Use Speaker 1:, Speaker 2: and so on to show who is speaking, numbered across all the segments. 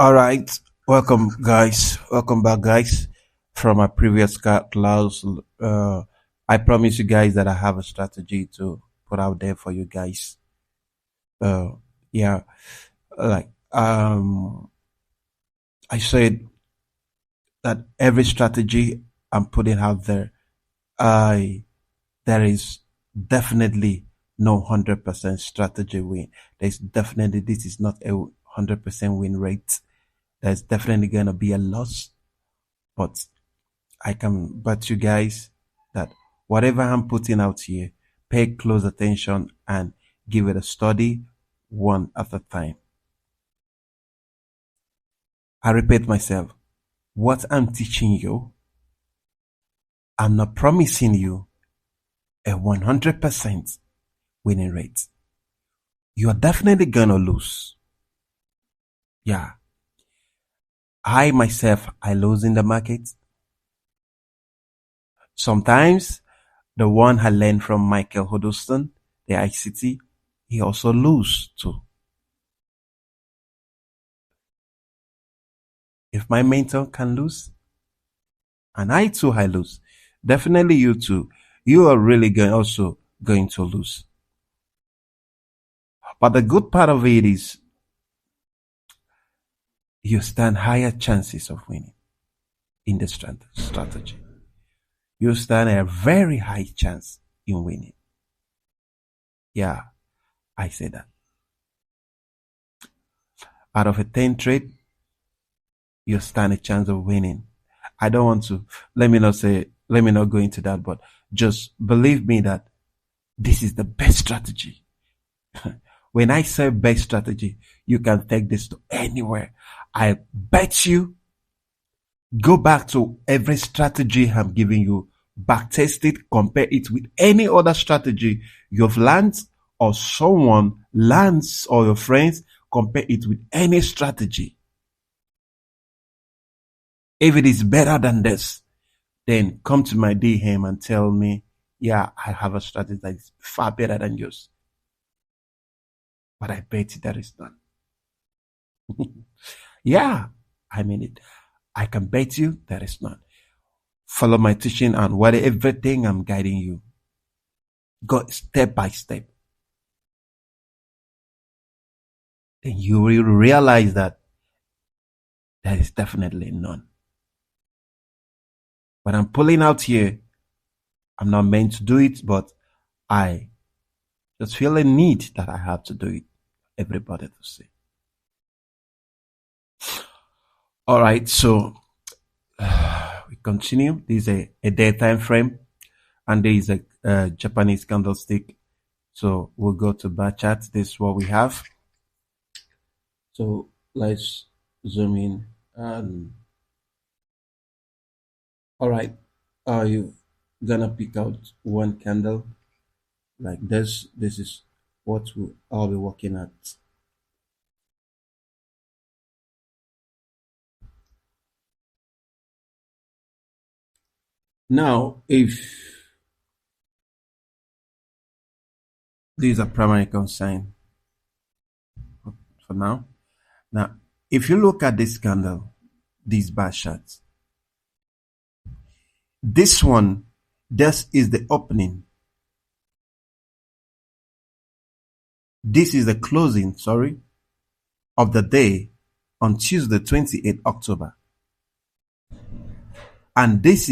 Speaker 1: All right, welcome guys. Welcome back, guys. From my previous class, I promise you guys that I have a strategy to put out there for you guys. Uh, yeah, like I said that every strategy I'm putting out there, I there is definitely no 100% strategy win. There's definitely this is not a 100% win rate. There's definitely gonna be a loss, but I can bet you guys that whatever I'm putting out here, pay close attention and give it a study one at a time. I repeat myself, what I'm teaching you, I'm not promising you a 100% winning rate. You are definitely gonna lose. Yeah. I myself, I lose in the market. Sometimes the one I learned from Michael Huddleston, the ICT, he also lose too. If my mentor can lose, and I too I lose, definitely you too, you are really also going to lose. But the good part of it is you stand higher chances of winning in the strategy. You stand a very high chance in winning. Yeah, I say that. Out of a 10 trade, you stand a chance of winning. I don't want to, let me not go into that, but just believe me that this is the best strategy. When I say best strategy, you can take this to anywhere. I bet you go back to every strategy I'm giving you, backtest it, compare it with any other strategy you've learned or someone learns or your friends, compare it with any strategy. If it is better than this, then come to my DM and tell me, yeah, I have a strategy that is far better than yours. But I bet you there is none. Yeah, I mean it. I can bet you there is none. Follow my teaching and what everything I'm guiding you. Go step by step. Then you will realize that there is definitely none. What I'm pulling out here, I'm not meant to do it, but I just feel a need that I have to do it. Everybody to see. All right, so we continue. This is a day time frame, and there is a Japanese candlestick. So we'll go to bar chart. This is what we have. So let's zoom in. All right, are you gonna pick out one candle like this? This is what I'll be working at. Now, if these are primary concern for now, if you look at this candle, these bar charts, this one, this is the opening. This is the closing, sorry, of the day on Tuesday, 28th October. And this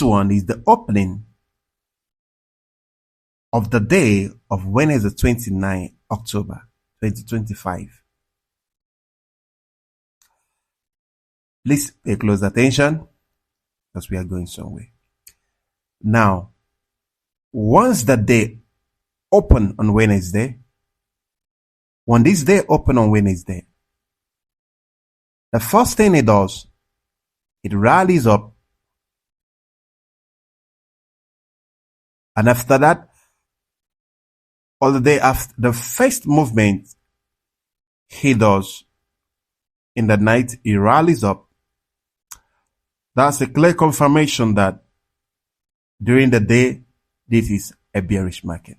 Speaker 1: one is the opening of the day of Wednesday, 29th October, 2025. Please pay close attention because we are going somewhere. Now, once the day open on Wednesday, when this day open on Wednesday, the first thing it does, it rallies up, and after that, or the day after, the first movement he does in the night, he rallies up. That's a clear confirmation that during the day, this is a bearish market.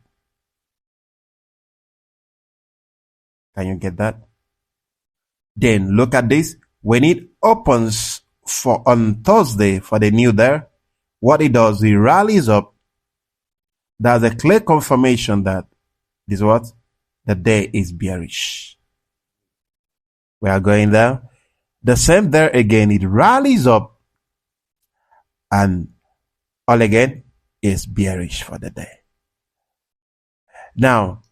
Speaker 1: Can you get that? Then look at this. When it opens for on Thursday for the new there, what it does, it rallies up. There's a clear confirmation that this what? The day is bearish. We are going there. The same there again, it rallies up and all again is bearish for the day. Now,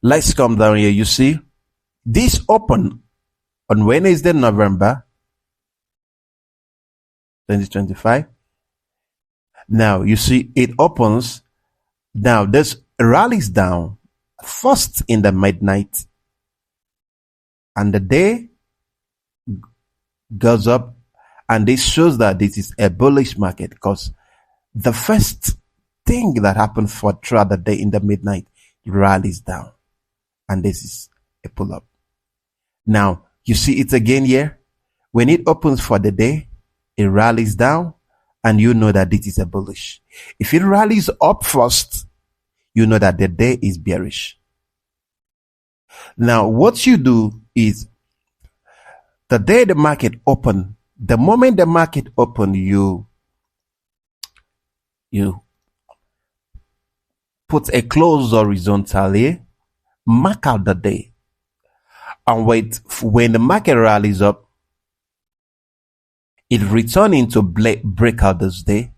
Speaker 1: let's come down here. You see, this open on Wednesday, November 2025. Now, you see, it opens. Now, this rallies down first in the midnight, and the day goes up, and this shows that this is a bullish market because the first thing that happened throughout the day in the midnight, it rallies down, and this is a pull up. Now, you see it again here. When it opens for the day, it rallies down, and you know that this is a bullish. If it rallies up first, you know that the day is bearish. Now, what you do is the day the market open, the moment the market open, you put a close horizontally, mark out the day, and wait. When the market rallies up, it returns into breakout this day.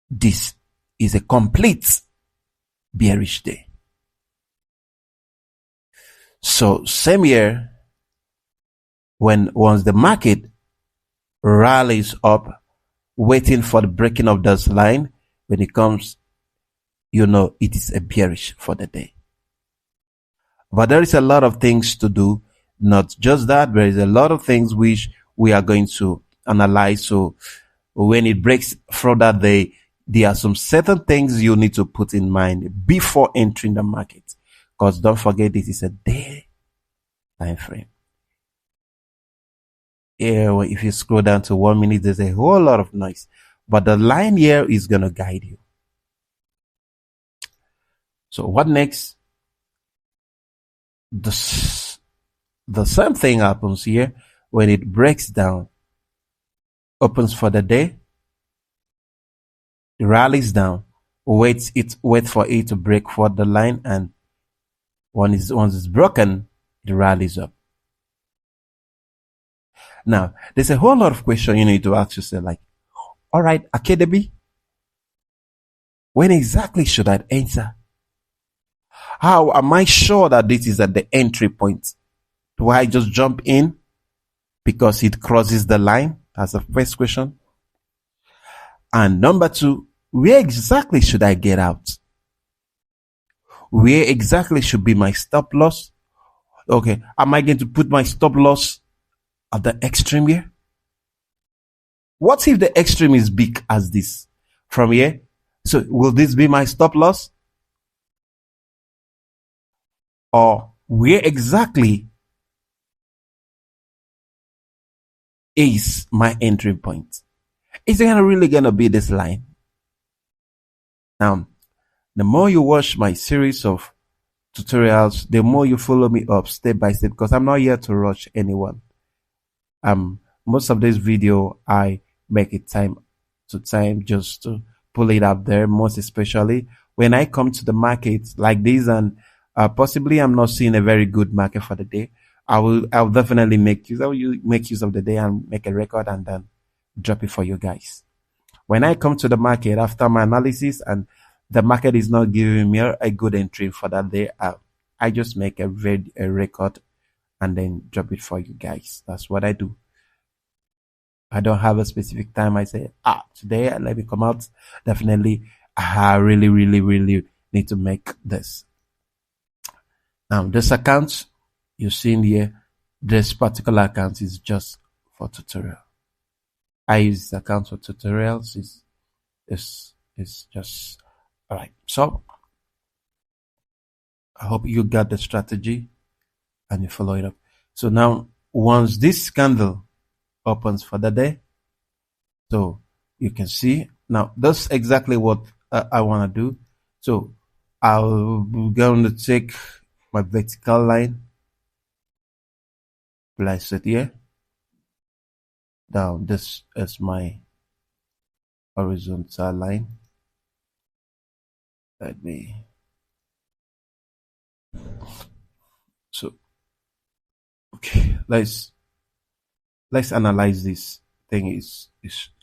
Speaker 1: This is a complete bearish day. So same here, once the market rallies up, waiting for the breaking of this line, when it comes, you know it is a bearish for the day. But there is a lot of things to do. Not just that, there is a lot of things which we are going to analyze. So when it breaks through that day, there are some certain things you need to put in mind before entering the market. Because don't forget, this is a day time frame. Here, if you scroll down to 1 minute, there's a whole lot of noise. But the line here is going to guide you. So what next? The same thing happens here when it breaks down, opens for the day, it rallies down, wait for it to break for the line, and once it's broken, it rallies up. Now, there's a whole lot of questions you need to ask yourself, like, all right, Academy, when exactly should I enter? How am I sure that this is at the entry point? Do I just jump in because it crosses the line? That's the first question. And number two, where exactly should I get out? Where exactly should be my stop loss? Okay, am I going to put my stop loss at the extreme here? What if the extreme is big as this from here? So will this be my stop loss? Or where exactly is my entry point? Is it really going to be this line? Now, the more you watch my series of tutorials, the more you follow me up step by step, because I'm not here to rush anyone. Most of this video, I make it time to time just to pull it up there, most especially when I come to the market like this, and possibly I'm not seeing a very good market for the day. I'll definitely make use of the day and make a record and then drop it for you guys. When I come to the market after my analysis and the market is not giving me a good entry for that day, I just make a record and then drop it for you guys. That's what I do. I don't have a specific time. I say, today let me come out. Definitely, I really, really, really need to make this. Now, this account you're seeing here, this particular account is just for tutorial. I use this account for tutorials. It's just all right. So I hope you got the strategy and you follow it up. So now, once this candle opens for the day, so you can see now that's exactly what I want to do. So I'm going to take my vertical line place it here. Down. This is my horizontal line. Let me. So okay, let's analyze this thing is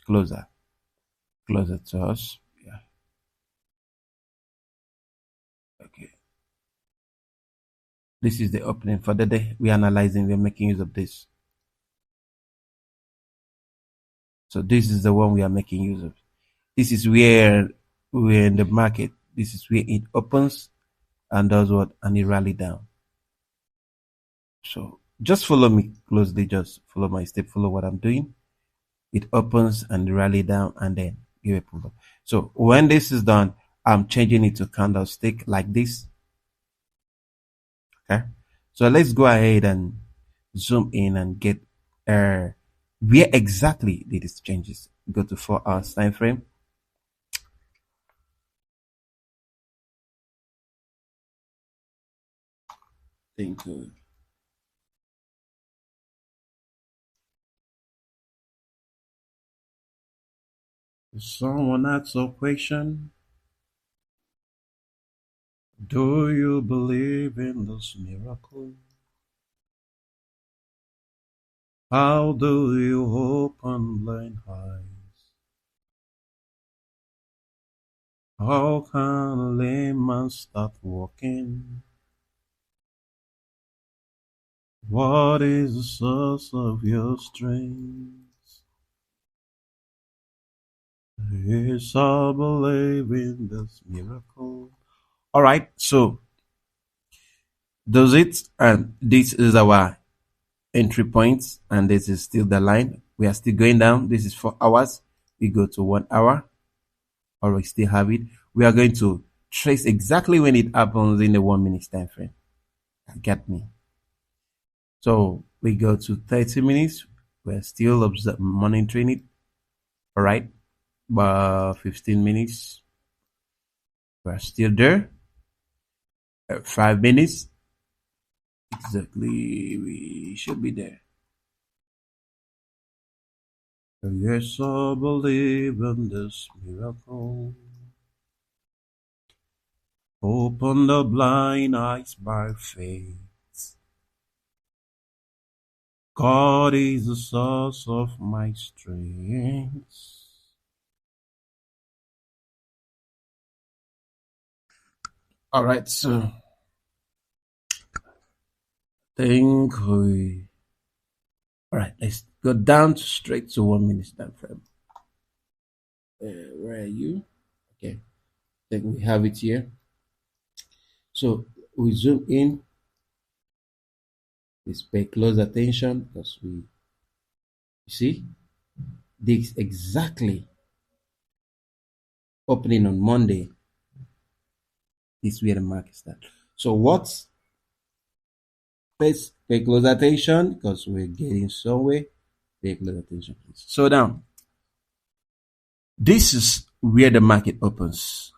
Speaker 1: closer to us. Yeah. Okay. This is the opening for the day. We're analyzing, we're making use of this. So this is the one we are making use of. This is where we're in the market. This is where it opens and does what? And it rally down. So just follow me closely. Just follow my step. Follow what I'm doing. It opens and rally down and then give a pull up. So when this is done, I'm changing it to candlestick like this. Okay. So let's go ahead and zoom in and get where exactly did this changes. Go to 4 hours time frame. Thank you. Someone asks a question. Do you believe in this miracle? How do you open blind eyes? How can a lame man start walking? What is the source of your strength? Yes, I believe in this miracle. All right, so does it, and this is our entry point, and this is still the line. We are still going down. This is 4 hours. We go to 1 hour, or we still have it. We are going to trace exactly when it happens in the 1 minute time frame. Get me? So we go to 30 minutes. We're still monitoring it. All right, about 15 minutes. We're still there. 5 minutes. Exactly, we should be there. Yes, I believe in this miracle. Open the blind eyes by faith. God is the source of my strength. All right, so think we. All right, let's go down straight to 1 minute time frame. Where are you? Okay, then we have it here. So we zoom in. Let's pay close attention because we see this exactly opening on Monday. This is where the market starts. So what's Please pay close attention because we're getting somewhere. Pay close attention, please. So now, this is where the market opens.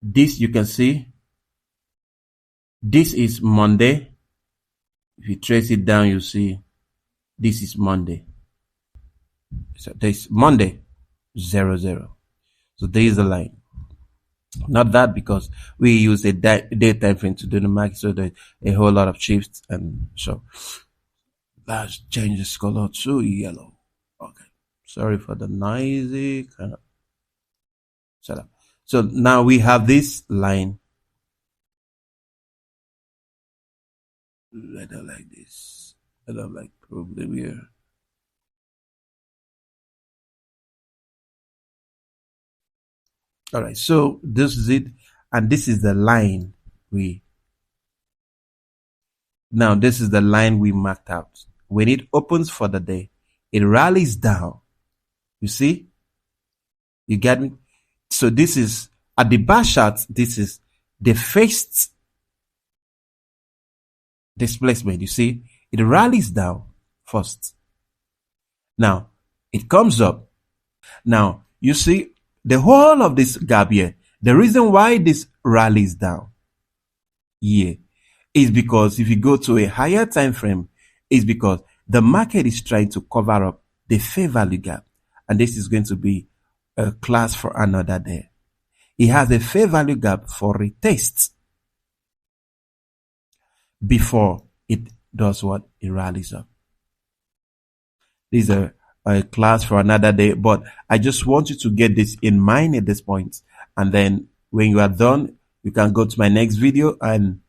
Speaker 1: This you can see. This is Monday. If you trace it down, you see this is Monday. So this Monday 00. So there is the line. Not that because we use a day time frame to do the market, so there's a whole lot of shifts, and so let's change this color to yellow. Okay, sorry for the noisy kind of setup. So now we have this line. I don't like this. I don't like problem here. All right, so this is it, and this is the line we. Now this is the line we marked out. When it opens for the day, it rallies down. You see? You get me? So this is at the bar chart. This is the first displacement. You see, it rallies down first. Now it comes up. Now you see the whole of this gap here. The reason why this rallies down here is because if you go to a higher time frame, is because the market is trying to cover up the fair value gap. And this is going to be a class for another day. It has a fair value gap for retest before it does what? It rallies up. This is a class for another day, but I just want you to get this in mind at this point. And then when you are done, you can go to my next video, and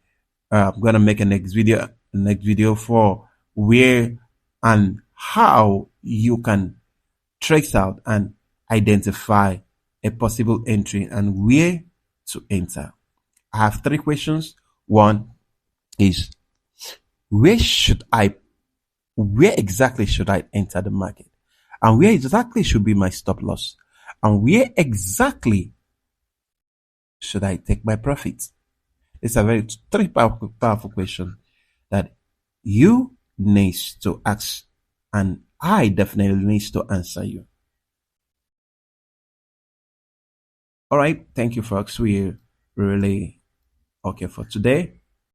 Speaker 1: I'm going to make a next video for where and how you can trace out and identify a possible entry and where to enter. I have 3 questions. One is, where exactly should I enter the market? And where exactly should be my stop loss? And where exactly should I take my profits? It's a very 3 powerful question that you need to ask, and I definitely need to answer you. All right, thank you, folks. We're really okay for today.